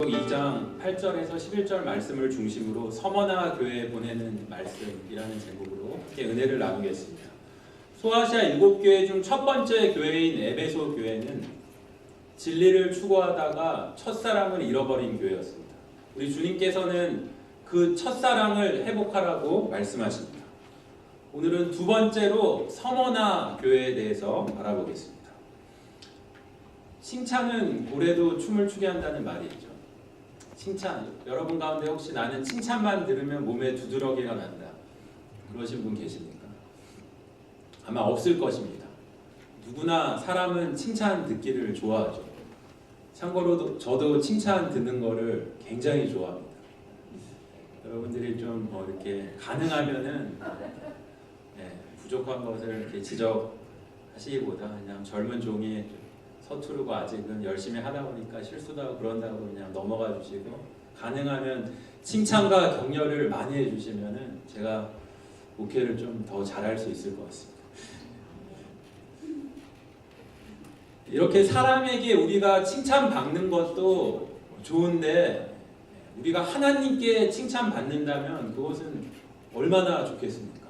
2장 8절에서 11절 말씀을 중심으로 서머나 교회에 보내는 말씀이라는 제목으로 함께 은혜를 나누겠습니다. 소아시아 7교회 중 첫 번째 교회인 에베소 교회는 진리를 추구하다가 첫사랑을 잃어버린 교회였습니다. 우리 주님께서는 그 첫사랑을 회복하라고 말씀하십니다. 오늘은 두 번째로 서머나 교회에 대해서 알아보겠습니다. 칭찬은 고래도 춤을 추게 한다는 말이 있죠. 칭찬, 여러분 가운데 혹시 나는 칭찬만 들으면 몸에 두드러기가 난다 그러신 분 계십니까? 아마 없을 것입니다. 누구나 사람은 칭찬 듣기를 좋아하죠. 참고로 저도 칭찬 듣는 거를 굉장히 좋아합니다. 여러분들이 좀 이렇게 가능하면은 부족한 것을 이렇게 지적하시기보다 그냥 젊은 종이 서투르고 아직은 열심히 하다 보니까 실수도 하고 그런다고 그냥 넘어가 주시고, 가능하면 칭찬과 격려를 많이 해주시면은 제가 목회를 좀 더 잘할 수 있을 것 같습니다. 이렇게 사람에게 우리가 칭찬받는 것도 좋은데 우리가 하나님께 칭찬받는다면 그것은 얼마나 좋겠습니까?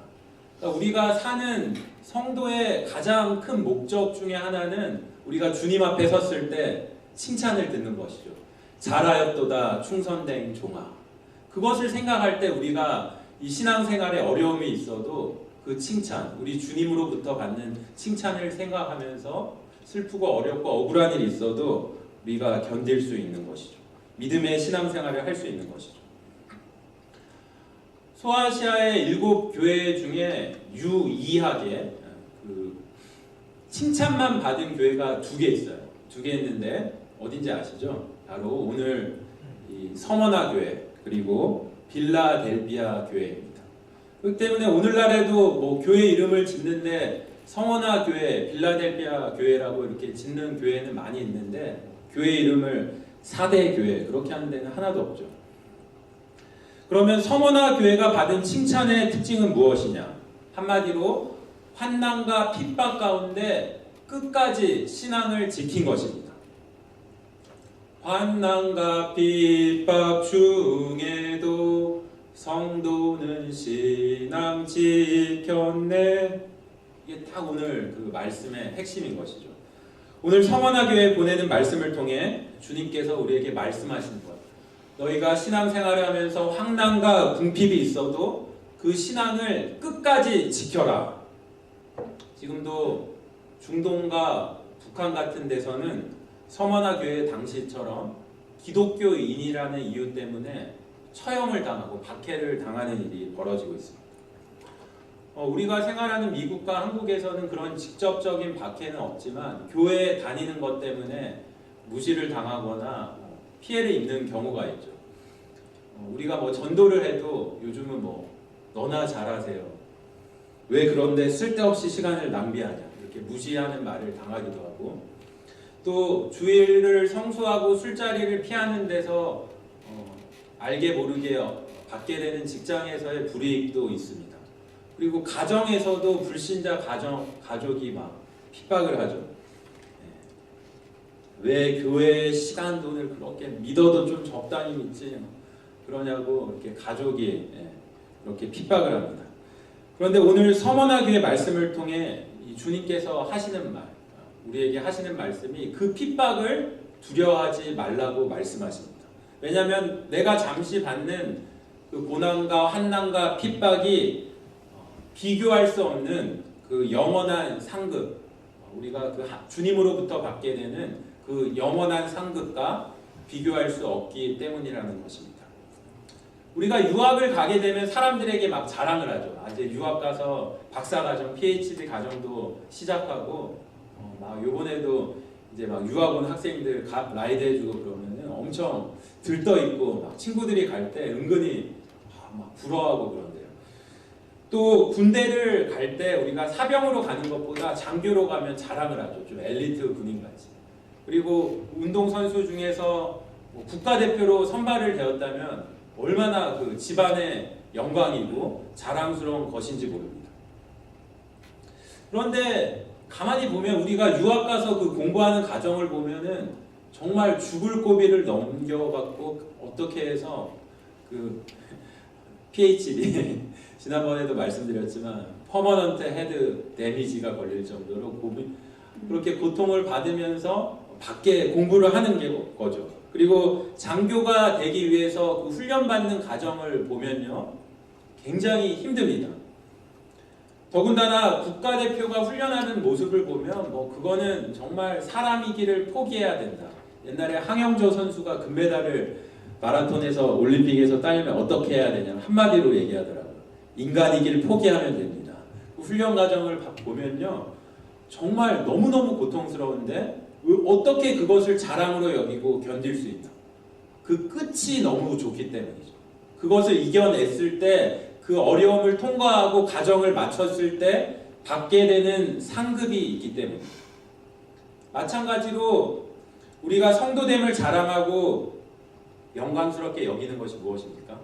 그러니까 우리가 사는 성도의 가장 큰 목적 중에 하나는 우리가 주님 앞에 섰을 때 칭찬을 듣는 것이죠. 잘하였도다 충성된 종아. 그것을 생각할 때 우리가 이 신앙생활에 어려움이 있어도 그 칭찬, 우리 주님으로부터 받는 칭찬을 생각하면서 슬프고 어렵고 억울한 일이 있어도 우리가 견딜 수 있는 것이죠. 믿음의 신앙생활을 할 수 있는 것이죠. 소아시아의 7교회 중에 유일하게 칭찬만 받은 교회가 2개 있어요. 2개 있는데 어딘지 아시죠? 바로 오늘 이 서머나 교회 그리고 빌라델비아 교회입니다. 그렇기 때문에 오늘날에도 교회 이름을 짓는데 서머나 교회, 빌라델비아 교회라고 이렇게 짓는 교회는 많이 있는데 교회 이름을 4대 교회 그렇게 하는 데는 하나도 없죠. 그러면 서머나 교회가 받은 칭찬의 특징은 무엇이냐? 한마디로 환난과 핍박 가운데 끝까지 신앙을 지킨 것입니다. 환난과 핍박 중에도 성도는 신앙 지켰네. 이게 딱 오늘 그 말씀의 핵심인 것이죠. 오늘 서머나 교회에 보내는 말씀을 통해 주님께서 우리에게 말씀하시는 것. 너희가 신앙생활을 하면서 환난과 궁핍이 있어도 그 신앙을 끝까지 지켜라. 지금도 중동과 북한 같은 데서는 서머나 교회 당시처럼 기독교인이라는 이유 때문에 처형을 당하고 박해를 당하는 일이 벌어지고 있습니다. 우리가 생활하는 미국과 한국에서는 그런 직접적인 박해는 없지만 교회에 다니는 것 때문에 무시를 당하거나 피해를 입는 경우가 있죠. 우리가 전도를 해도 요즘은 너나 잘하세요. 왜 그런데 쓸데없이 시간을 낭비하냐 이렇게 무시하는 말을 당하기도 하고, 또 주일을 성수하고 술자리를 피하는 데서 알게 모르게 받게 되는 직장에서의 불이익도 있습니다. 그리고 가정에서도 불신자 가족이 막 핍박을 하죠. 왜 교회의 시간 돈을 그렇게 믿어도 좀 적당히 믿지 그러냐고 이렇게 가족이 이렇게 핍박을 합니다. 그런데 오늘 서머나 교회 말씀을 통해 주님께서 하시는 말, 우리에게 하시는 말씀이 그 핍박을 두려워하지 말라고 말씀하십니다. 왜냐하면 내가 잠시 받는 그 고난과 환난과 핍박이 비교할 수 없는 그 영원한 상급, 우리가 그 주님으로부터 받게 되는 그 영원한 상급과 비교할 수 없기 때문이라는 것입니다. 우리가 유학을 가게 되면 사람들에게 막 자랑을 하죠. 이제 유학 가서 박사과정, PhD 과정도 시작하고, 요번에도 이제 막 유학 온 학생들 라이드 해주고 그러면은 엄청 들떠있고, 막 친구들이 갈 때 은근히 막 부러워하고 그런데요. 또 군대를 갈 때 우리가 사병으로 가는 것보다 장교로 가면 자랑을 하죠. 좀 엘리트 군인같이. 그리고 운동선수 중에서 국가대표로 선발을 되었다면 얼마나 그 집안의 영광이고 자랑스러운 것인지 모릅니다. 그런데 가만히 보면 우리가 유학 가서 그 공부하는 과정을 보면은 정말 죽을 고비를 넘겨갖고 어떻게 해서 그 PhD 지난번에도 말씀드렸지만 퍼머넌트 헤드 데미지가 걸릴 정도로 그렇게 고통을 받으면서 밖에 공부를 하는 게 거죠. 그리고 장교가 되기 위해서 그 훈련받는 과정을 보면요, 굉장히 힘듭니다. 더군다나 국가대표가 훈련하는 모습을 보면 그거는 정말 사람이기를 포기해야 된다. 옛날에 황영조 선수가 금메달을 마라톤에서 올림픽에서 따려면 어떻게 해야 되냐 한마디로 얘기하더라고요. 인간이기를 포기하면 됩니다. 그 훈련 과정을 보면요, 정말 너무너무 고통스러운데 어떻게 그것을 자랑으로 여기고 견딜 수 있나? 그 끝이 너무 좋기 때문이죠. 그것을 이겨냈을 때, 그 어려움을 통과하고 과정을 마쳤을 때 받게 되는 상급이 있기 때문입니다. 마찬가지로 우리가 성도됨을 자랑하고 영광스럽게 여기는 것이 무엇입니까?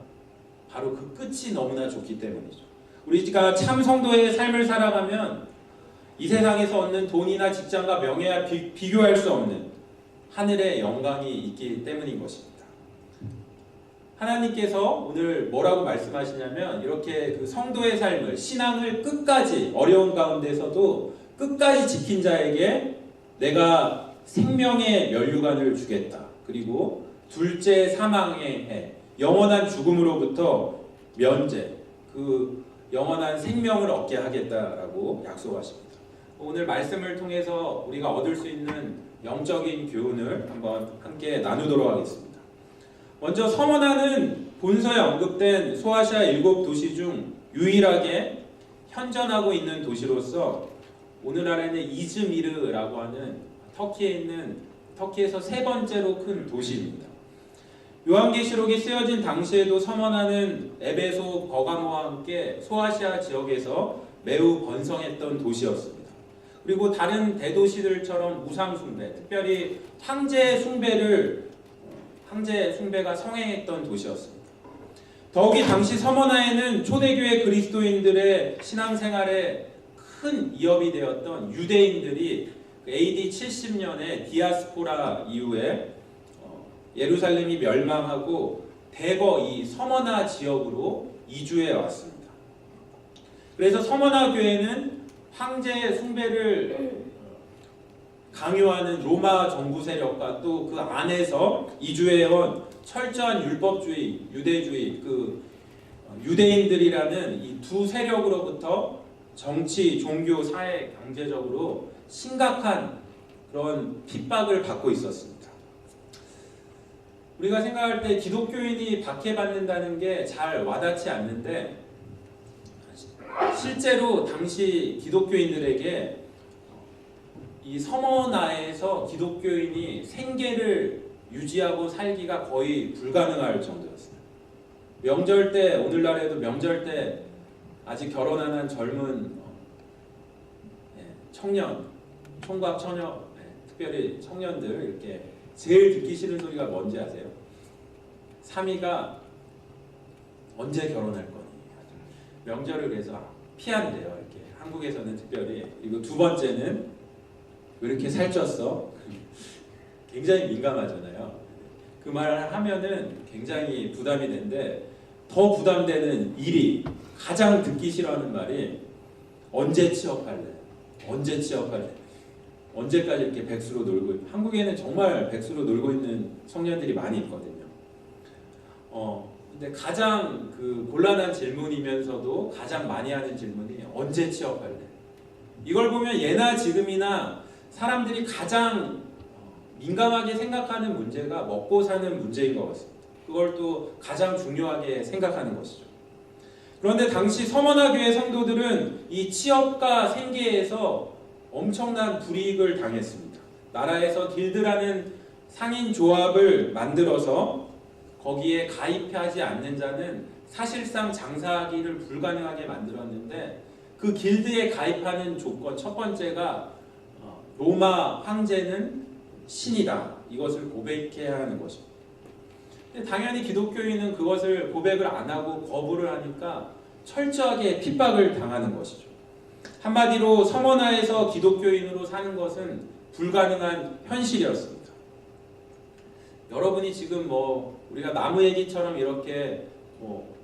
바로 그 끝이 너무나 좋기 때문이죠. 우리가 참 성도의 삶을 살아가면 이 세상에서 얻는 돈이나 직장과 명예와 비교할 수 없는 하늘의 영광이 있기 때문인 것입니다. 하나님께서 오늘 뭐라고 말씀하시냐면, 이렇게 그 성도의 삶을, 신앙을 끝까지, 어려운 가운데서도 끝까지 지킨 자에게 내가 생명의 면류관을 주겠다. 그리고 둘째 사망의 해, 영원한 죽음으로부터 면제, 그 영원한 생명을 얻게 하겠다라고 약속하십니다. 오늘 말씀을 통해서 우리가 얻을 수 있는 영적인 교훈을 한번 함께 나누도록 하겠습니다. 먼저 서머나는 본서에 언급된 소아시아 7도시 중 유일하게 현존하고 있는 도시로서 오늘날에는 이즈미르라고 하는 터키에서 세 번째로 큰 도시입니다. 요한계시록이 쓰여진 당시에도 서머나는 에베소, 버가모와 함께 소아시아 지역에서 매우 번성했던 도시였습니다. 그리고 다른 대도시들처럼 우상 숭배, 특별히 황제 숭배가 성행했던 도시였습니다. 더욱이 당시 서머나에는 초대교회 그리스도인들의 신앙생활에 큰 위협이 되었던 유대인들이 AD 70년에 디아스포라 이후에 예루살렘이 멸망하고 대거 이 서머나 지역으로 이주해 왔습니다. 그래서 서머나 교회는 황제 숭배를 강요하는 로마 정부 세력과 또 그 안에서 이주해온 철저한 율법주의, 유대주의, 유대인들이라는 이 두 세력으로부터 정치, 종교, 사회, 경제적으로 심각한 그런 핍박을 받고 있었습니다. 우리가 생각할 때 기독교인이 박해받는다는 게 잘 와닿지 않는데, 실제로 당시 기독교인들에게 이 서머나에서 기독교인이 생계를 유지하고 살기가 거의 불가능할 정도였어요. 명절 때, 오늘날에도 명절 때 아직 결혼 안 한 젊은 청년, 총각 처녀, 특별히 청년들 이렇게 제일 듣기 싫은 소리가 뭔지 아세요? 3위가 언제 결혼할 거니? 명절을 그래서 피한대요. 이렇게 한국에서는 특별히. 그리고 두 번째는 왜 이렇게 살쪘어? 굉장히 민감하잖아요. 그 말을 하면은 굉장히 부담이 되는데, 더 부담되는 1위, 가장 듣기 싫어하는 말이 언제 취업할래? 언제 취업할래? 언제까지 이렇게 백수로 놀고, 한국에는 정말 백수로 놀고 있는 청년들이 많이 있거든요. 근데 가장 그 곤란한 질문이면서도 가장 많이 하는 질문이 언제 취업할래? 이걸 보면 예나 지금이나 사람들이 가장 민감하게 생각하는 문제가 먹고 사는 문제인 것 같습니다. 그걸 또 가장 중요하게 생각하는 것이죠. 그런데 당시 서머나 교회 성도들은 이 취업과 생계에서 엄청난 불이익을 당했습니다. 나라에서 길드라는 상인 조합을 만들어서 거기에 가입하지 않는 자는 사실상 장사하기를 불가능하게 만들었는데, 그 길드에 가입하는 조건 첫 번째가 로마 황제는 신이다. 이것을 고백해야 하는 것입니다. 근데 당연히 기독교인은 그것을 고백을 안 하고 거부를 하니까 철저하게 핍박을 당하는 것이죠. 한마디로 서머나에서 기독교인으로 사는 것은 불가능한 현실이었습니다. 여러분이 지금 뭐 우리가 나무 얘기처럼 이렇게 뭐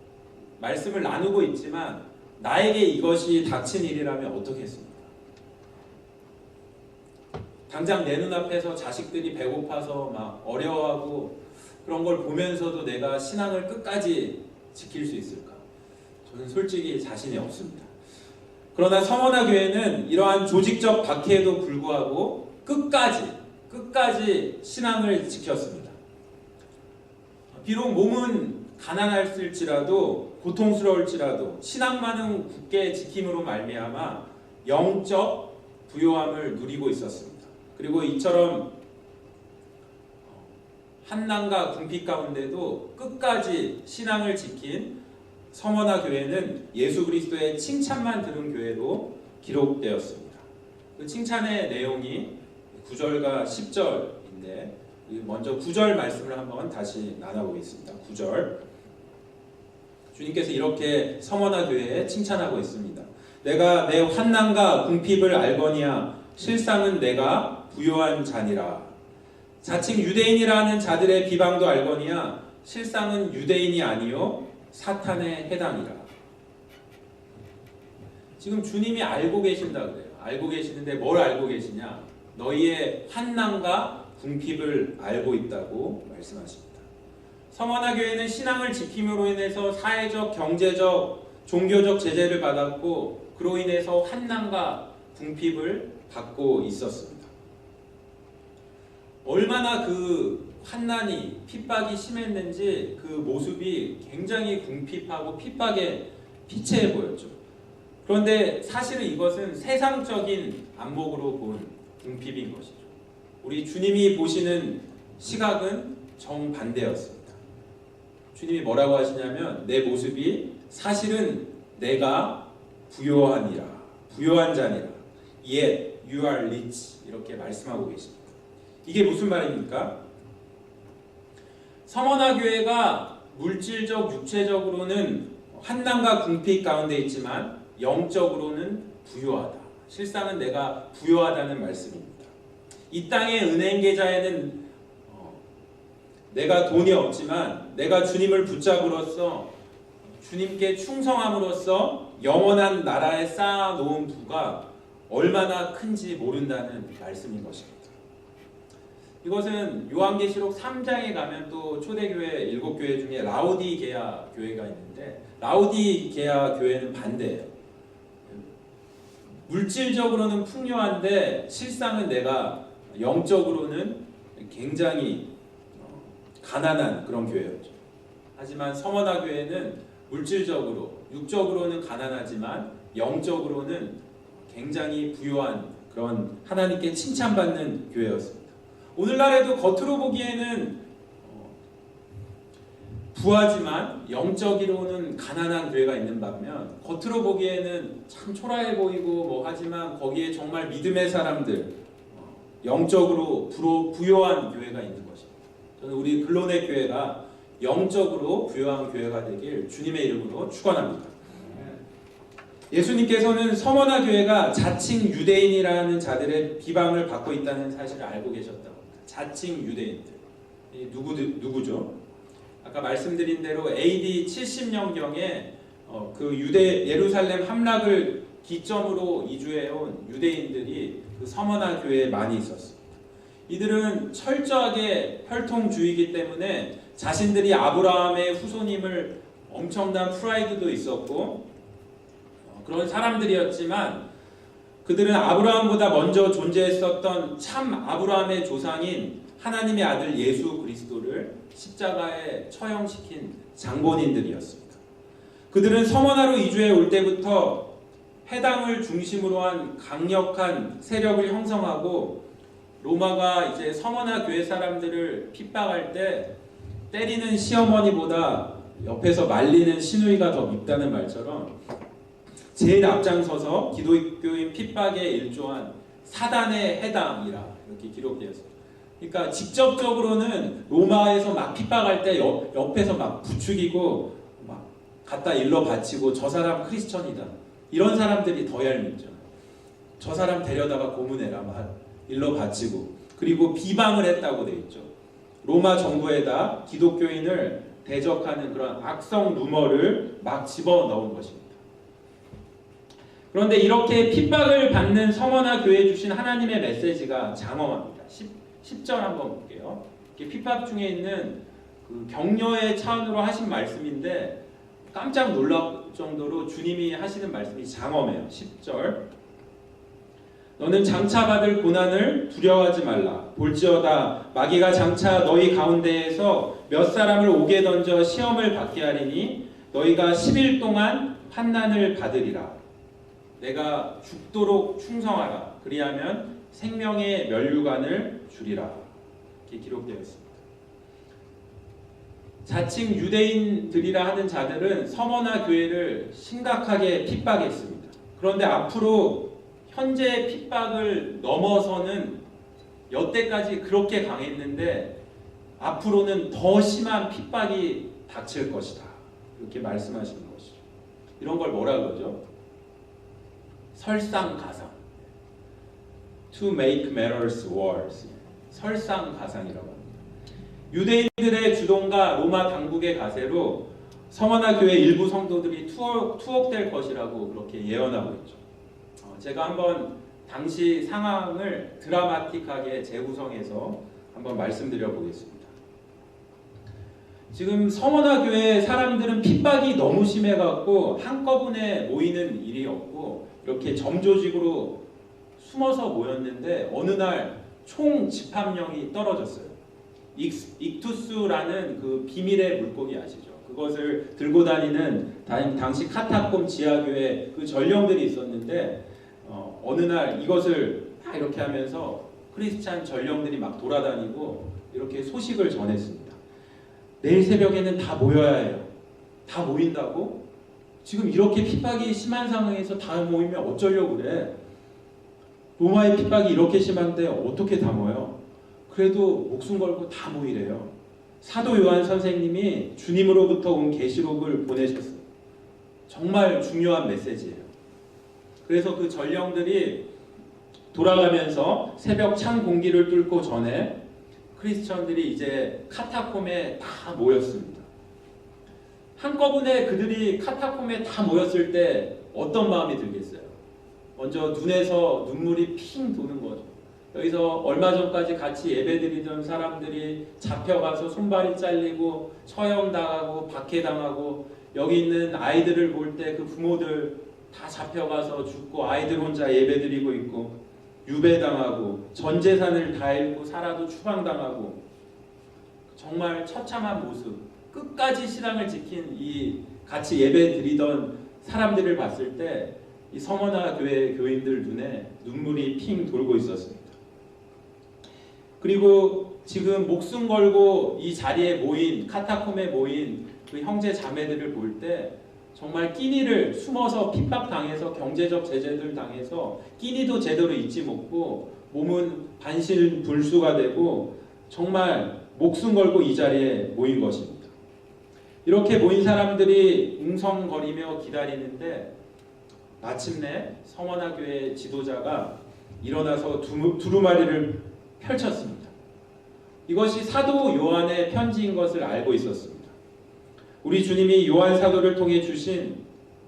말씀을 나누고 있지만 나에게 이것이 닥친 일이라면 어떻게 했습니까? 당장 내 눈앞에서 자식들이 배고파서 막 어려워하고 그런 걸 보면서도 내가 신앙을 끝까지 지킬 수 있을까? 저는 솔직히 자신이 없습니다. 그러나 서머나 교회는 이러한 조직적 박해에도 불구하고 끝까지 신앙을 지켰습니다. 비록 몸은 가난할지라도 고통스러울지라도 신앙만은 굳게 지킴으로 말미암아 영적 부요함을 누리고 있었습니다. 그리고 이처럼 한난과 궁핍 가운데도 끝까지 신앙을 지킨 서머나 교회는 예수 그리스도의 칭찬만 들은 교회로 기록되었습니다. 그 칭찬의 내용이 9절과 10절인데 먼저 9절 말씀을 한번 다시 나눠보겠습니다. 9절 주님께서 이렇게 서머나 교회에 칭찬하고 있습니다. 내가 내 환난과 궁핍을 알거니와 실상은 내가 부요한 자니라. 자칭 유대인이라는 자들의 비방도 알거니와 실상은 유대인이 아니요 사탄에 해당이라. 지금 주님이 알고 계신다 그래요. 알고 계시는데 뭘 알고 계시냐? 너희의 환난과 궁핍을 알고 있다고 말씀하십니다. 서머나 교회는 신앙을 지킴으로 인해서 사회적, 경제적, 종교적 제재를 받았고 그로 인해서 환난과 궁핍을 받고 있었습니다. 얼마나 그 환난이 핍박이 심했는지 그 모습이 굉장히 궁핍하고 핍박에 피체해 보였죠. 그런데 사실은 이것은 세상적인 안목으로 본 궁핍인 것이죠. 우리 주님이 보시는 시각은 정반대였습니다. 주님이 뭐라고 하시냐면 내 모습이 사실은 내가 부요하니라, 부요한 자니라. Yet you are rich 이렇게 말씀하고 계십니다. 이게 무슨 말입니까? 서머나 교회가 물질적, 육체적으로는 환난과 궁핍 가운데 있지만 영적으로는 부요하다. 실상은 내가 부요하다는 말씀입니다. 이 땅의 은행 계좌에는 내가 돈이 없지만 내가 주님을 붙잡으로써 주님께 충성함으로써 영원한 나라에 쌓아놓은 부가 얼마나 큰지 모른다는 말씀인 것입니다. 이것은 요한계시록 3장에 가면 또 초대교회 7교회 중에 라오디게아 교회가 있는데 라오디게아 교회는 반대예요. 물질적으로는 풍요한데 실상은 내가 영적으로는 굉장히 가난한 그런 교회였죠. 하지만 서머나 교회는 물질적으로, 육적으로는 가난하지만 영적으로는 굉장히 부유한 그런 하나님께 칭찬받는 교회였습니다. 오늘날에도 겉으로 보기에는 부하지만 영적으로는 가난한 교회가 있는 반면 겉으로 보기에는 참 초라해 보이고 뭐 하지만 거기에 정말 믿음의 사람들, 영적으로 부요한 교회가 있는 것입니다. 저는 우리 근론의 교회가 영적으로 부요한 교회가 되길 주님의 이름으로 축원합니다. 예수님께서는 서머나 교회가 자칭 유대인이라는 자들의 비방을 받고 있다는 사실을 알고 계셨다고 합니다. 자칭 유대인들. 누구죠? 아까 말씀드린 대로 AD 70년경에 그 예루살렘 함락을 기점으로 이주해온 유대인들이 그 서머나 교회에 많이 있었습니다. 이들은 철저하게 혈통주의이기 때문에 자신들이 아브라함의 후손임을 엄청난 프라이드도 있었고 그런 사람들이었지만 그들은 아브라함보다 먼저 존재했었던 참 아브라함의 조상인 하나님의 아들 예수 그리스도를 십자가에 처형시킨 장본인들이었습니다. 그들은 서머나로 이주해 올 때부터 해당을 중심으로 한 강력한 세력을 형성하고 로마가 이제 서머나 교회 사람들을 핍박할 때 때리는 시어머니보다 옆에서 말리는 시누이가 더 밉다는 말처럼 제일 앞장서서 기독교인 핍박에 일조한 사단의 해당이라 이렇게 기록되었습니다. 그러니까 직접적으로는 로마에서 막 핍박할 때 옆에서 막 부추기고 막 갖다 일러 바치고 저 사람 크리스천이다. 이런 사람들이 더 얄밉죠. 저 사람 데려다가 고문해라 막 일러 바치고 그리고 비방을 했다고 돼 있죠. 로마 정부에다 기독교인을 대적하는 그런 악성 루머를 막 집어넣은 것입니다. 그런데 이렇게 핍박을 받는 서머나 교회에 주신 하나님의 메시지가 장엄합니다. 10절 한번 볼게요. 핍박 중에 있는 그 격려의 차원으로 하신 말씀인데 깜짝 놀랄 정도로 주님이 하시는 말씀이 장엄해요. 10절. 너는 장차 받을 고난을 두려워하지 말라. 볼지어다 마귀가 장차 너희 가운데에서 몇 사람을 옥에 던져 시험을 받게 하리니 너희가 10일 동안 환난을 받으리라. 내가 죽도록 충성하라. 그리하면 생명의 면류관을 주리라. 이렇게 기록되어 있습니다. 자칭 유대인들이라 하는 자들은 서머나 교회를 심각하게 핍박했습니다. 그런데 앞으로 현재 핍박을 넘어서는 여태까지 그렇게 강했는데 앞으로는 더 심한 핍박이 닥칠 것이다. 이렇게 말씀하시는 것이죠. 이런 걸 뭐라 그러죠? 설상가상. To make matters worse. 설상가상이라고 합니다. 유대인들의 주동과 로마 당국의 가세로 서머나 교회 일부 성도들이 투옥될 것이라고 그렇게 예언하고 있죠. 제가 한번 당시 상황을 드라마틱하게 재구성해서 한번 말씀드려 보겠습니다. 지금 서머나 교회 사람들은 핍박이 너무 심해갖고 한꺼번에 모이는 일이 없고 이렇게 점조직으로 숨어서 모였는데 어느 날 총 집합령이 떨어졌어요. 익투스라는 그 비밀의 물고기 아시죠? 그것을 들고 다니는 당시 카타콤 지하교회 그 전령들이 있었는데 어느 날 이것을 다 이렇게 하면서 크리스찬 전령들이 막 돌아다니고 이렇게 소식을 전했습니다. 내일 새벽에는 다 모여야 해요. 다 모인다고? 지금 이렇게 핍박이 심한 상황에서 다 모이면 어쩌려고 그래? 로마의 핍박이 이렇게 심한데 어떻게 다 모여? 그래도 목숨 걸고 다 모이래요. 사도 요한 선생님이 주님으로부터 온 계시록을 보내셨어요. 정말 중요한 메시지예요. 그래서 그 전령들이 돌아가면서 새벽 찬 공기를 뚫고 전에 크리스천들이 이제 카타콤에 다 모였습니다. 한꺼번에 그들이 카타콤에 다 모였을 때 어떤 마음이 들겠어요? 먼저 눈에서 눈물이 핑 도는 거죠. 여기서 얼마 전까지 같이 예배드리던 사람들이 잡혀가서 손발이 잘리고 처형당하고 박해당하고 여기 있는 아이들을 볼 때 그 부모들 다 잡혀가서 죽고 아이들 혼자 예배드리고 있고 유배당하고 전 재산을 다 잃고 살아도 추방당하고 정말 처참한 모습 끝까지 신앙을 지킨 이 같이 예배드리던 사람들을 봤을 때 이 서머나 교회 교인들 눈에 눈물이 핑 돌고 있었습니다. 그리고 지금 목숨 걸고 이 자리에 모인 카타콤에 모인 그 형제 자매들을 볼 때 정말 끼니를 숨어서 핍박당해서 경제적 제재들 당해서 끼니도 제대로 잊지 못고 몸은 반신불수가 되고 정말 목숨 걸고 이 자리에 모인 것입니다. 이렇게 모인 사람들이 웅성거리며 기다리는데 마침내 서머나 교회 지도자가 일어나서 두루마리를 펼쳤습니다. 이것이 사도 요한의 편지인 것을 알고 있었습니다. 우리 주님이 요한 사도를 통해 주신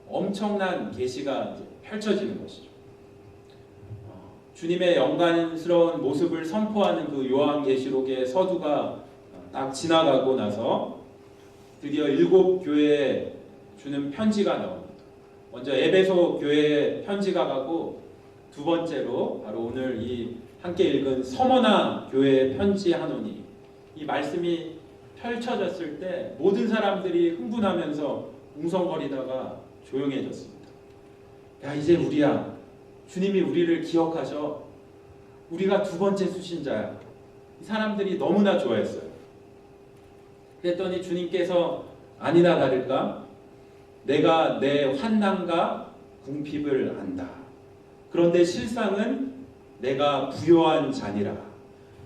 엄청난 계시가 펼쳐지는 것이죠. 주님의 영광스러운 모습을 선포하는 그 요한계시록의 서두가 딱 지나가고 나서 드디어 7교회에 주는 편지가 나옵니다. 먼저 에베소 교회에 편지가 가고 두 번째로 바로 오늘 이 함께 읽은 서머나 교회에 편지하노니 이 말씀이 펼쳐졌을 때 모든 사람들이 흥분하면서 웅성거리다가 조용해졌습니다. 야 이제 우리야. 주님이 우리를 기억하셔. 우리가 두 번째 수신자야. 이 사람들이 너무나 좋아했어요. 그랬더니 주님께서 아니나 다를까 내가 내 환난과 궁핍을 안다. 그런데 실상은 내가 부요한 자니라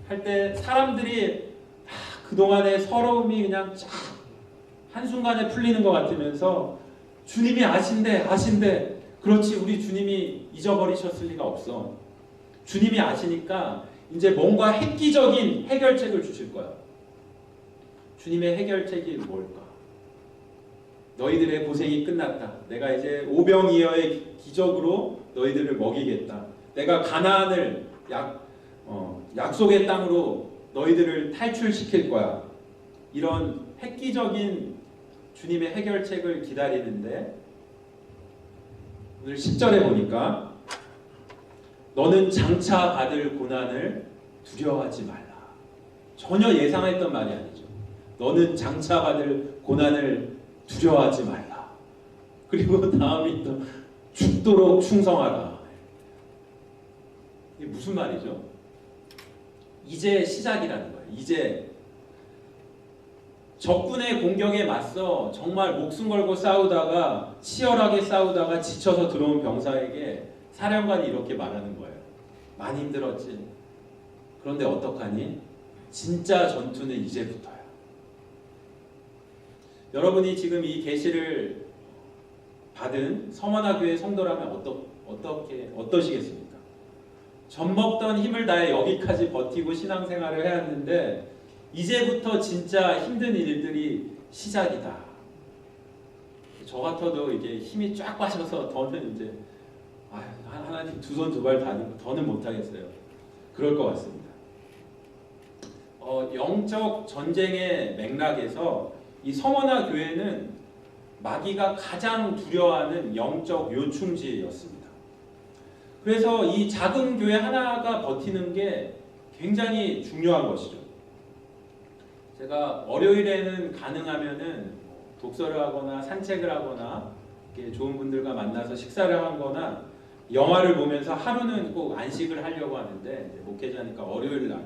할 때 사람들이 그동안의 서러움이 그냥 쫙 한순간에 풀리는 것 같으면서 주님이 아신대 그렇지 우리 주님이 잊어버리셨을 리가 없어. 주님이 아시니까 이제 뭔가 획기적인 해결책을 주실 거야. 주님의 해결책이 뭘까? 너희들의 고생이 끝났다. 내가 이제 오병이어의 기적으로 너희들을 먹이겠다. 내가 가나안을 약속의 땅으로 너희들을 탈출시킬 거야. 이런 획기적인 주님의 해결책을 기다리는데 오늘 10절에 보니까 너는 장차 받을 고난을 두려워하지 말라. 전혀 예상했던 말이 아니죠. 너는 장차 받을 고난을 두려워하지 말라. 그리고 다음이 또 죽도록 충성하라. 이게 무슨 말이죠? 이제 시작이라는 거예요. 이제 적군의 공격에 맞서 정말 목숨 걸고 싸우다가 치열하게 싸우다가 지쳐서 들어온 병사에게 사령관이 이렇게 말하는 거예요. 많이 힘들었지. 그런데 어떡하니? 진짜 전투는 이제부터야. 여러분이 지금 이 계시를 받은 서머나 교회 성도라면 어떠시겠습니까? 젖먹던 힘을 다해 여기까지 버티고 신앙생활을 해왔는데 이제부터 진짜 힘든 일들이 시작이다. 저 같아도 이게 힘이 쫙 빠져서 더는 이제 하나님 두 손 두 발 다니고 더는 못하겠어요. 그럴 것 같습니다. 영적 전쟁의 맥락에서 이 서머나 교회는 마귀가 가장 두려워하는 영적 요충지였습니다. 그래서 이 작은 교회 하나가 버티는 게 굉장히 중요한 것이죠. 제가 월요일에는 가능하면은 독서를 하거나 산책을 하거나 이렇게 좋은 분들과 만나서 식사를 하거나 영화를 보면서 하루는 꼭 안식을 하려고 하는데 목회자니까 월요일 날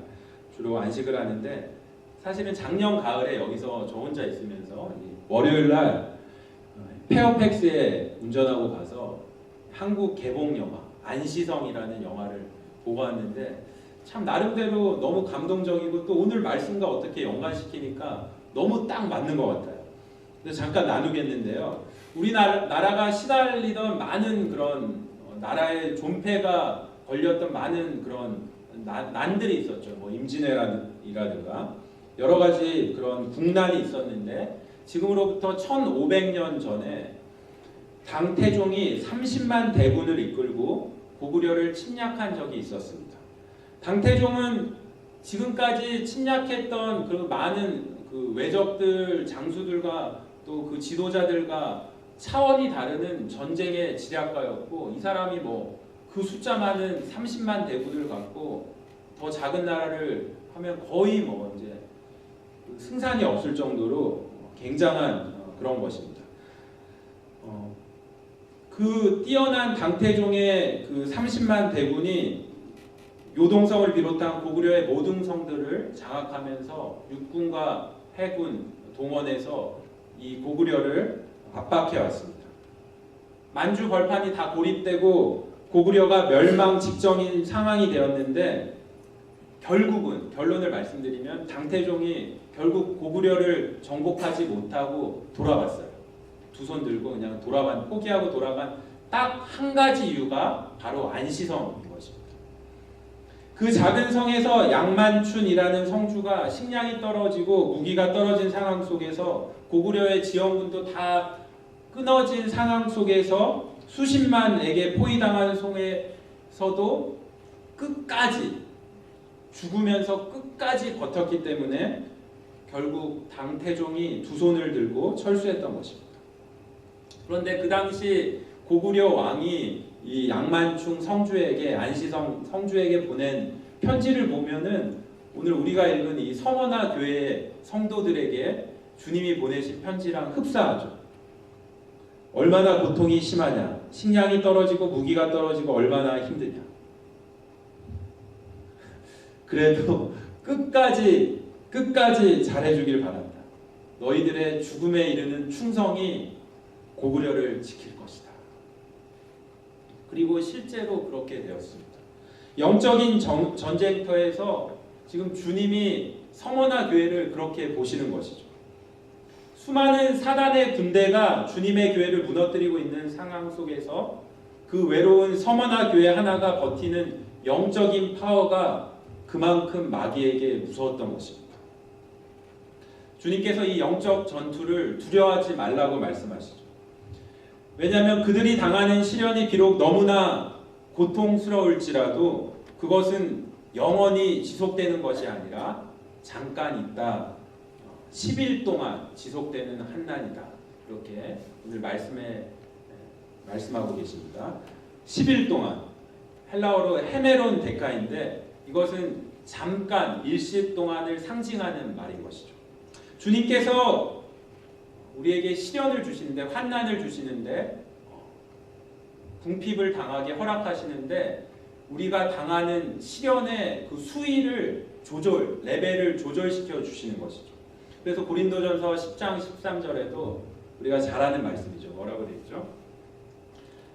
주로 안식을 하는데 사실은 작년 가을에 여기서 저 혼자 있으면서 월요일 날 페어팩스에 운전하고 가서 한국 개봉 영화 안시성이라는 영화를 보고 왔는데 참 나름대로 너무 감동적이고 또 오늘 말씀과 어떻게 연관시키니까 너무 딱 맞는 것 같아요. 그래서 잠깐 나누겠는데요. 우리나라가 시달리던 많은 그런 나라의 존폐가 걸렸던 많은 그런 난들이 있었죠. 뭐 임진왜란이라든가 여러 가지 그런 국난이 있었는데 지금으로부터 1500년 전에 당태종이 30만 대군을 이끌고 고구려를 침략한 적이 있었습니다. 당태종은 지금까지 침략했던 그 많은 그 외적들, 장수들과 또 그 지도자들과 차원이 다르는 전쟁의 지략가였고 이 사람이 뭐 그 숫자 많은 30만 대군을 갖고 더 작은 나라를 하면 거의 뭐 이제 승산이 없을 정도로 굉장한 그런 것입니다. 그 뛰어난 당태종의 그 30만 대군이 요동성을 비롯한 고구려의 모든 성들을 장악하면서 육군과 해군 동원해서 이 고구려를 압박해 왔습니다. 만주 벌판이 다 고립되고 고구려가 멸망 직전인 상황이 되었는데 결국은 결론을 말씀드리면 당태종이 결국 고구려를 정복하지 못하고 돌아갔어요. 두 손 들고 그냥 포기하고 돌아간 딱 한 가지 이유가 바로 안시성인 것입니다. 그 작은 성에서 양만춘이라는 성주가 식량이 떨어지고 무기가 떨어진 상황 속에서 고구려의 지원군도 다 끊어진 상황 속에서 수십만에게 포위당한 속에서도 끝까지 죽으면서 끝까지 버텼기 때문에 결국 당태종이 두 손을 들고 철수했던 것입니다. 그런데 그 당시 고구려 왕이 이 양만충 성주에게 안시성 성주에게 보낸 편지를 보면은 오늘 우리가 읽은 이 서머나 교회 성도들에게 주님이 보내신 편지랑 흡사하죠. 얼마나 고통이 심하냐, 식량이 떨어지고 무기가 떨어지고 얼마나 힘드냐. 그래도 끝까지 잘해주길 바란다. 너희들의 죽음에 이르는 충성이 고구려를 지킬 것이다. 그리고 실제로 그렇게 되었습니다. 영적인 전쟁터에서 지금 주님이 서머나 교회를 그렇게 보시는 것이죠. 수많은 사단의 군대가 주님의 교회를 무너뜨리고 있는 상황 속에서 그 외로운 서머나 교회 하나가 버티는 영적인 파워가 그만큼 마귀에게 무서웠던 것입니다. 주님께서 이 영적 전투를 두려워하지 말라고 말씀하시죠. 왜냐하면 그들이 당하는 시련이 비록 너무나 고통스러울지라도 그것은 영원히 지속되는 것이 아니라 잠깐 있다. 10일 동안 지속되는 환난이다. 이렇게 오늘 말씀하고 계십니다. 10일 동안 헬라어로 헤메론 데카인데 이것은 잠깐 일시 동안을 상징하는 말인 것이죠. 주님께서 우리에게 시련을 주시는데 환난을 주시는데 궁핍을 당하게 허락하시는데 우리가 당하는 시련의 그 수위를 레벨을 조절시켜 주시는 것이죠. 그래서 고린도전서 10장 13절에도 우리가 잘 아는 말씀이죠. 뭐라고 되어 있죠?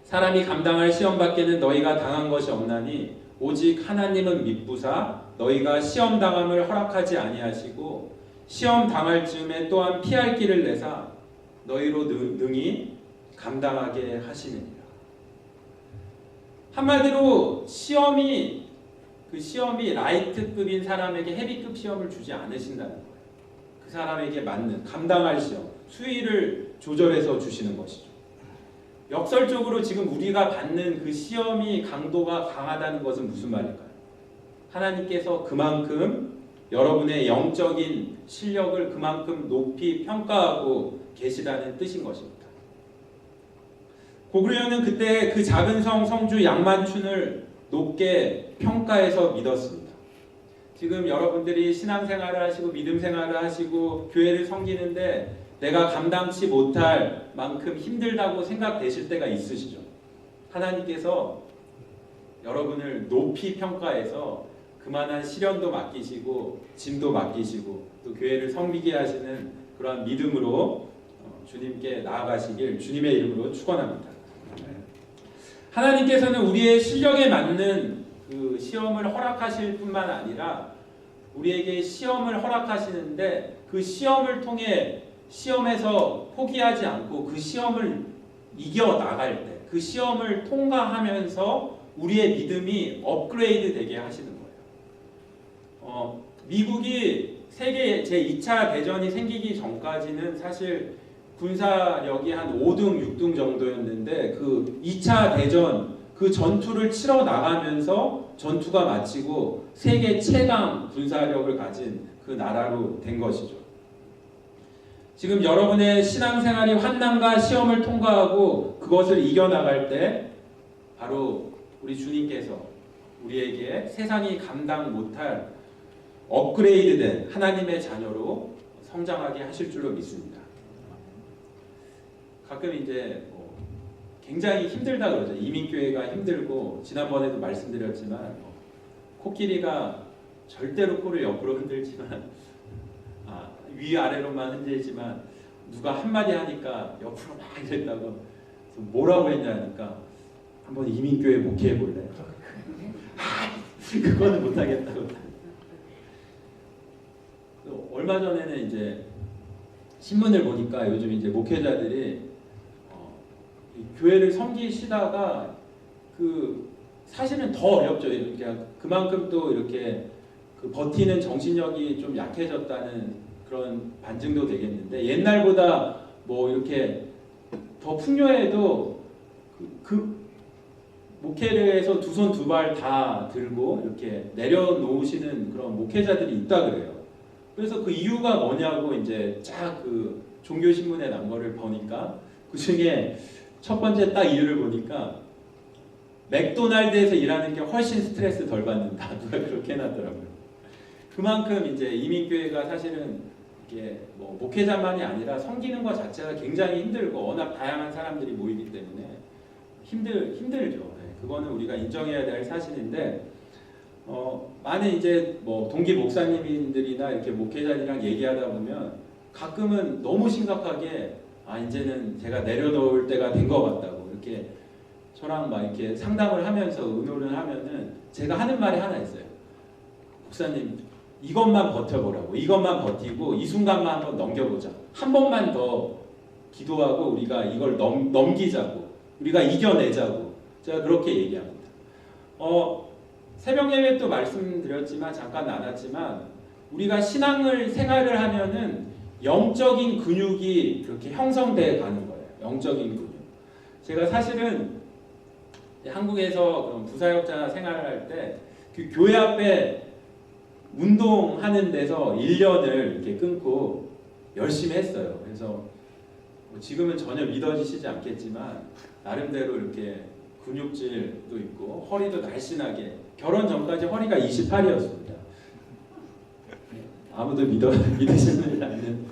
사람이 감당할 시험 밖에는 너희가 당한 것이 없나니 오직 하나님은 미쁘사 너희가 시험 당함을 허락하지 아니하시고 시험 당할 즈음에 또한 피할 길을 내사 너희로 능히 감당하게 하시느니라. 한마디로 시험이 라이트급인 사람에게 헤비급 시험을 주지 않으신다는 거예요. 그 사람에게 맞는 감당할 시험, 수위를 조절해서 주시는 것이죠. 역설적으로 지금 우리가 받는 그 시험이 강도가 강하다는 것은 무슨 말일까요? 하나님께서 그만큼 여러분의 영적인 실력을 그만큼 높이 평가하고 계시다는 뜻인 것입니다. 고구려는 그때 그 작은 성주 양만춘을 높게 평가해서 믿었습니다. 지금 여러분들이 신앙생활을 하시고 믿음 생활을 하시고 교회를 섬기는데 내가 감당치 못할 만큼 힘들다고 생각되실 때가 있으시죠. 하나님께서 여러분을 높이 평가해서 그만한 시련도 맡기시고 짐도 맡기시고 또 교회를 섬기게 하시는 그러한 믿음으로 주님께 나아가시길 주님의 이름으로 축원합니다. 하나님께서는 우리의 실력에 맞는 그 시험을 허락하실 뿐만 아니라 우리에게 시험을 허락하시는데 그 시험을 통해 시험에서 포기하지 않고 그 시험을 이겨 나갈 때 그 시험을 통과하면서 우리의 믿음이 업그레이드 되게 하시는 거예요. 미국이 세계 제2차 대전이 생기기 전까지는 사실 군사력이 한 5등, 6등 정도였는데 그 2차 대전 그 전투를 치러 나가면서 전투가 마치고 세계 최강 군사력을 가진 그 나라로 된 것이죠. 지금 여러분의 신앙생활이 환난과 시험을 통과하고 그것을 이겨나갈 때 바로 우리 주님께서 우리에게 세상이 감당 못할 업그레이드된 하나님의 자녀로 성장하게 하실 줄로 믿습니다. 가끔 이제 굉장히 힘들다 그러죠. 이민교회가 힘들고 지난번에도 말씀드렸지만 코끼리가 절대로 코를 옆으로 흔들지만 위아래로만 흔들지만 누가 한마디 하니까 옆으로 막 이랬다고 뭐라고 했냐니까 한번 이민교회 목회해 볼래? 그거는 못하겠다고. 얼마 전에는 이제 신문을 보니까 요즘 이제 목회자들이 교회를 섬기시다가 그 사실은 더 어렵죠. 그러니까 그만큼 또 이렇게 그 버티는 정신력이 좀 약해졌다는 그런 반증도 되겠는데 옛날보다 뭐 이렇게 더 풍요해도 그 목회를 해서 두 손 두 발 다 들고 이렇게 내려놓으시는 그런 목회자들이 있다 그래요. 그래서 그 이유가 뭐냐고 이제 쫙 그 종교신문에 난 거를 보니까 그 중에 첫 번째 딱 이유를 보니까 맥도날드에서 일하는 게 훨씬 스트레스 덜 받는다. 누가 그렇게 해놨더라고요. 그만큼 이제 이민교회가 사실은 이게 뭐 목회자만이 아니라 섬기는 것 자체가 굉장히 힘들고 워낙 다양한 사람들이 모이기 때문에 힘들죠. 네, 그거는 우리가 인정해야 될 사실인데 많은 이제 뭐 동기 목사님들이나 이렇게 목회자들이랑 얘기하다 보면 가끔은 너무 심각하게 이제는 제가 내려놓을 때가 된 것 같다고 이렇게 저랑 막 이렇게 상담을 하면서 의논을 하면은 제가 하는 말이 하나 있어요. 목사님 이것만 버텨보라고. 이것만 버티고 이 순간만 한번 넘겨보자. 한 번만 더 기도하고 우리가 이걸 넘기자고. 우리가 이겨내자고. 제가 그렇게 얘기합니다. 새벽 예배 또 말씀드렸지만 잠깐 나눴지만 우리가 생활을 하면은 영적인 근육이 그렇게 형성돼 가는 거예요. 영적인 근육. 제가 사실은 한국에서 그런 부사역자 생활을 할 때 그 교회 앞에 운동하는 데서 1년을 이렇게 끊고 열심히 했어요. 그래서 지금은 전혀 믿어지시지 않겠지만 나름대로 이렇게 근육질도 있고 허리도 날씬하게, 결혼 전까지 허리가 28이었습니다. 아무도 믿으시는 않는,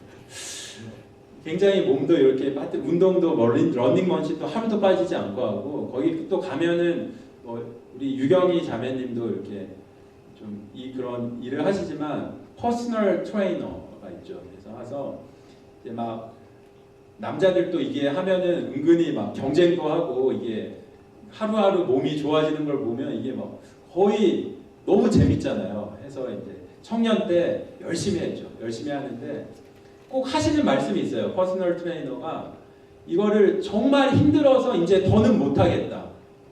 굉장히 몸도 이렇게 운동도 러닝머신도 하루도 빠지지 않고 하고, 거기 또 가면은 우리 유경희 자매님도 이렇게 좀 그런 일을 하시지만 퍼스널 트레이너가 있죠. 그래서 와서 이제 막 남자들도 이게 하면은 은근히 막 경쟁도 하고, 이게 하루하루 몸이 좋아지는 걸 보면 이게 막 거의 너무 재밌잖아요. 해서 이제 청년 때 열심히 했죠. 열심히 하는데 꼭 하시는 말씀이 있어요. 퍼스널 트레이너가 이거를 정말 힘들어서 이제 더는 못하겠다.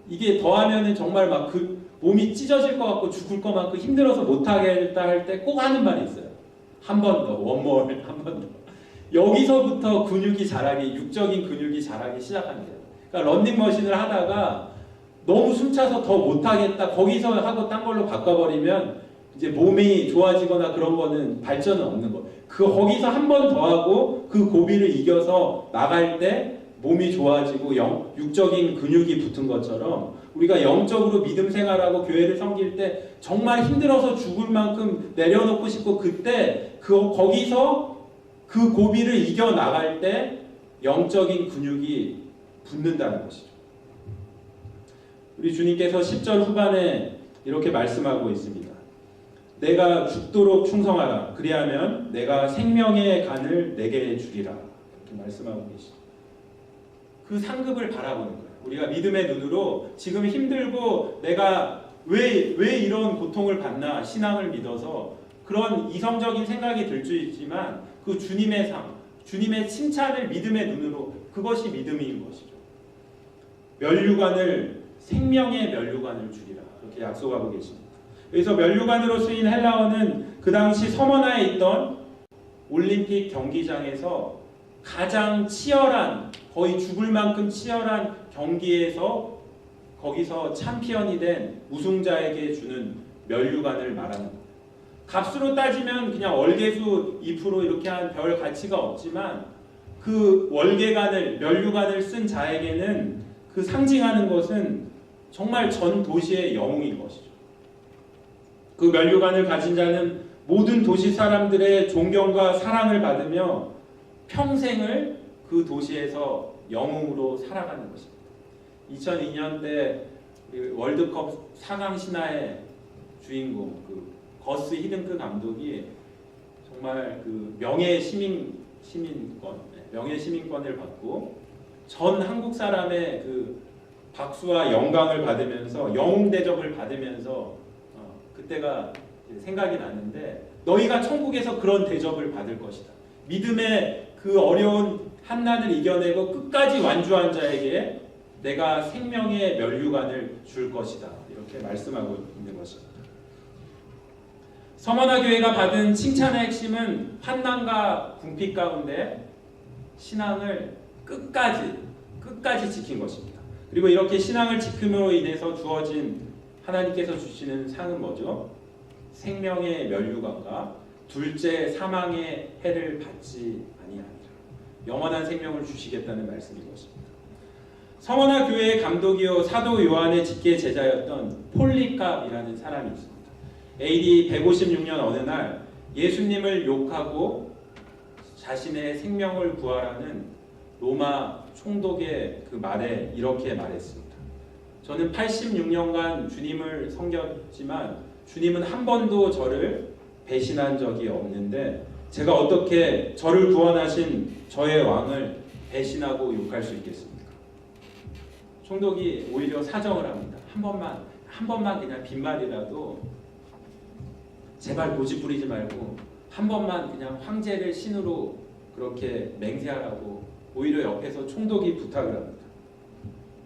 이게 더 하면은 정말 막 그 몸이 찢어질 것 같고 죽을 것 같고 힘들어서 못하겠다 할 때 꼭 하는 말이 있어요. 한 번 더, 원몰, 한 번 더. 여기서부터 근육이 자라기, 육적인 근육이 자라기 시작한대요. 그러니까 런닝머신을 하다가 너무 숨차서 더 못하겠다, 거기서 하고 딴 걸로 바꿔버리면 이제 몸이 좋아지거나 그런 거는 발전은 없는 거예요. 거기서 한 번 더 하고 그 고비를 이겨서 나갈 때 몸이 좋아지고 육적인 근육이 붙은 것처럼, 우리가 영적으로 믿음 생활하고 교회를 섬길 때 정말 힘들어서 죽을 만큼 내려놓고 싶고, 그때 거기서 그 고비를 이겨 나갈 때 영적인 근육이 붙는다는 것이죠. 우리 주님께서 10절 후반에 이렇게 말씀하고 있습니다. 내가 죽도록 충성하라. 그리하면 내가 생명의 간을 내게 주리라. 이렇게 말씀하고 계시죠. 그 상급을 바라보는 거예요. 우리가 믿음의 눈으로 지금 힘들고 내가 왜 이런 고통을 받나, 신앙을 믿어서 그런 이성적인 생각이 들 수 있지만 그 주님의 주님의 칭찬을 믿음의 눈으로, 그것이 믿음인 것이죠. 생명의 면류관을 주리라. 이렇게 약속하고 계십니다. 그래서 면류관으로 쓰인 헬라어는 그 당시 서머나에 있던 올림픽 경기장에서 가장 치열한, 거의 죽을 만큼 치열한 경기에서 거기서 챔피언이 된 우승자에게 주는 면류관을 말하는 거예요. 값으로 따지면 그냥 월계수 2% 이렇게 한 별 가치가 없지만 그 면류관을 쓴 자에게는 그 상징하는 것은 정말 전 도시의 영웅인 것이죠. 그 면류관을 가진 자는 모든 도시 사람들의 존경과 사랑을 받으며 평생을 그 도시에서 영웅으로 살아가는 것입니다. 2002년 때 월드컵 4강 신화의 주인공 거스 히든크 감독이 정말 그 명예 시민권을 받고 전 한국 사람의 그 박수와 영광을 받으면서 영웅 대접을 받으면서 그때가 생각이 나는데, 너희가 천국에서 그런 대접을 받을 것이다. 믿음의 그 어려운 한난을 이겨내고 끝까지 완주한 자에게 내가 생명의 면류관을 줄 것이다. 이렇게 말씀하고 있는 것입니다. 서머나 교회가 받은 칭찬의 핵심은 환난과 궁핍 가운데 신앙을 끝까지 지킨 것입니다. 그리고 이렇게 신앙을 지킴으로 인해서 주어진 하나님께서 주시는 상은 뭐죠? 생명의 면류관과 둘째 사망의 해를 받지 아니하리라. 영원한 생명을 주시겠다는 말씀인 것입니다. 서머나 교회의 감독이요 사도 요한의 직계 제자였던 폴리캅이라는 사람이 있습니다. AD 156년 어느 날 예수님을 욕하고 자신의 생명을 구하라는 로마 총독의 그 말에 이렇게 말했습니다. 저는 86년간 주님을 섬겼지만 주님은 한 번도 저를 배신한 적이 없는데 제가 어떻게 저를 구원하신 저의 왕을 배신하고 욕할 수 있겠습니까? 총독이 오히려 사정을 합니다. 한 번만 그냥 빈말이라도 제발 고집 부리지 말고 한 번만 그냥 황제를 신으로 그렇게 맹세하라고 오히려 옆에서 총독이 부탁을 합니다.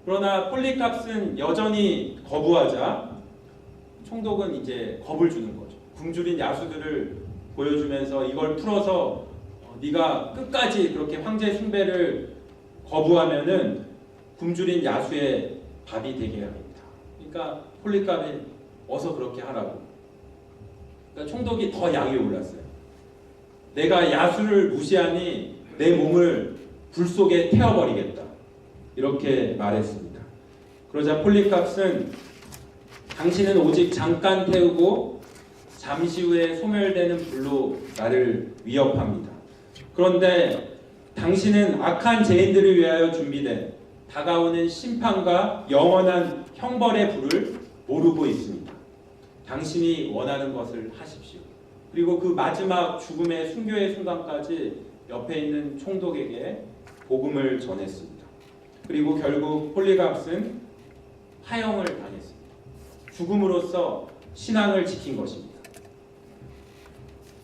그러나 폴리캅은 여전히 거부하자 총독은 이제 겁을 주는 거죠. 굶주린 야수들을 보여주면서 이걸 풀어서 네가 끝까지 그렇게 황제 숭배를 거부하면은 굶주린 야수의 밥이 되게 합니다. 그러니까 폴리갑이 어서 그렇게 하라고. 그러니까 총독이 더 양이 올랐어요. 내가 야수를 무시하니 내 몸을 불 속에 태워버리겠다. 이렇게 말했습니다. 그러자 폴리캅은 당신은 오직 잠깐 태우고 잠시 후에 소멸되는 불로 나를 위협합니다. 그런데 당신은 악한 죄인들을 위하여 준비된 다가오는 심판과 영원한 형벌의 불을 모르고 있습니다. 당신이 원하는 것을 하십시오. 그리고 그 마지막 죽음의 순교의 순간까지 옆에 있는 총독에게 복음을 전했습니다. 그리고 결국 폴리갑은 화형을 당했습니다. 죽음으로써 신앙을 지킨 것입니다.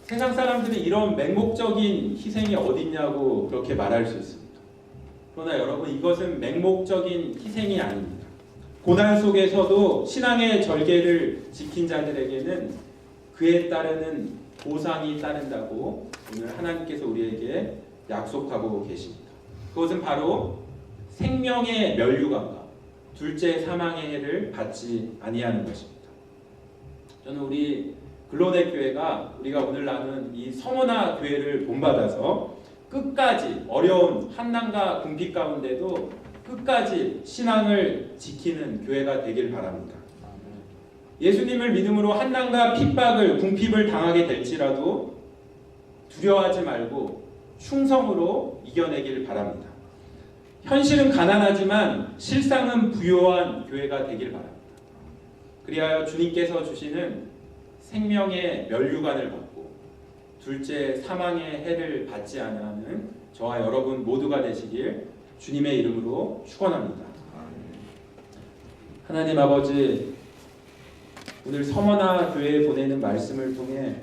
세상 사람들은 이런 맹목적인 희생이 어딨냐고 그렇게 말할 수 있습니다. 그러나 여러분, 이것은 맹목적인 희생이 아닙니다. 고난 속에서도 신앙의 절개를 지킨 자들에게는 그에 따르는 보상이 따른다고 오늘 하나님께서 우리에게 약속하고 계십니다. 그것은 바로 생명의 멸류관과 둘째 사망의 해를 받지 아니하는 것입니다. 저는 우리 글로넷 교회가 우리가 오늘 나눈 이 서머나 교회를 본받아서 끝까지 어려운 환난과 궁핍 가운데도 끝까지 신앙을 지키는 교회가 되길 바랍니다. 예수님을 믿음으로 환난과 핍박을 궁핍을 당하게 될지라도 두려워하지 말고 충성으로 이겨내길 바랍니다. 현실은 가난하지만 실상은 부유한 교회가 되길 바랍니다. 그리하여 주님께서 주시는 생명의 멸류관을 받고 둘째 사망의 해를 받지 않는 저와 여러분 모두가 되시길 주님의 이름으로 축원합니다. 하나님 아버지, 오늘 서머나 교회에 보내는 말씀을 통해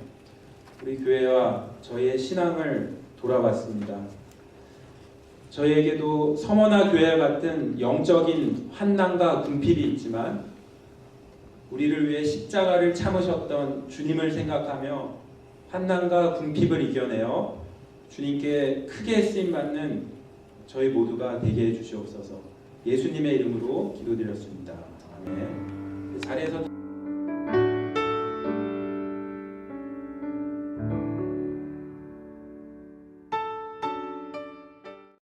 우리 교회와 저희의 신앙을 돌아봤습니다. 저희에게도 서머나 교회와 같은 영적인 환난과 궁핍이 있지만 우리를 위해 십자가를 참으셨던 주님을 생각하며 환난과 궁핍을 이겨내어 주님께 크게 쓰임받는 저희 모두가 되게 해주시옵소서. 예수님의 이름으로 기도드렸습니다. 아멘. 자리에서